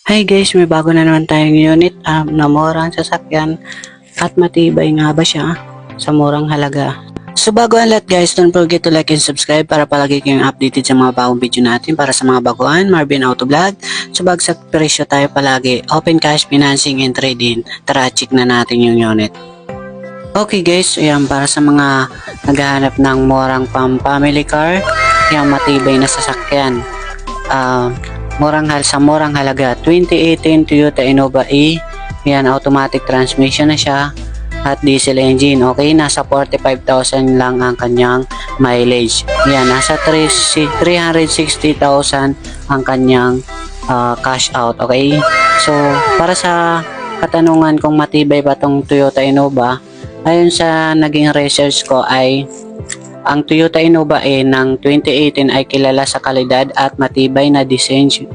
Hi guys, may bago na naman tayong unit na murang sasakyan at matibay nga ba siya sa murang halaga. So bago ang lahat guys, don't forget to like and subscribe para palagi kayong updated sa mga bagong video natin. Para sa mga baguhan, Marvin Auto Vlog. So bagsak presyo tayo palagi, open cash, financing and trading. Tara, check na natin yung unit. Okay guys, ayan, para sa mga naghahanap ng murang family car, yung matibay na sasakyan. Sa murang halaga, 2018 Toyota Innova E. Yan, automatic transmission na siya at diesel engine. Okay, nasa 45,000 lang ang kanyang mileage. Yan, nasa 360,000 ang kanyang cash out. Okay, so para sa katanungan kung matibay ba tong Toyota Innova, ayon sa naging research ko ay ang Toyota Innova E ng 2018 ay kilala sa kalidad at matibay na disenyo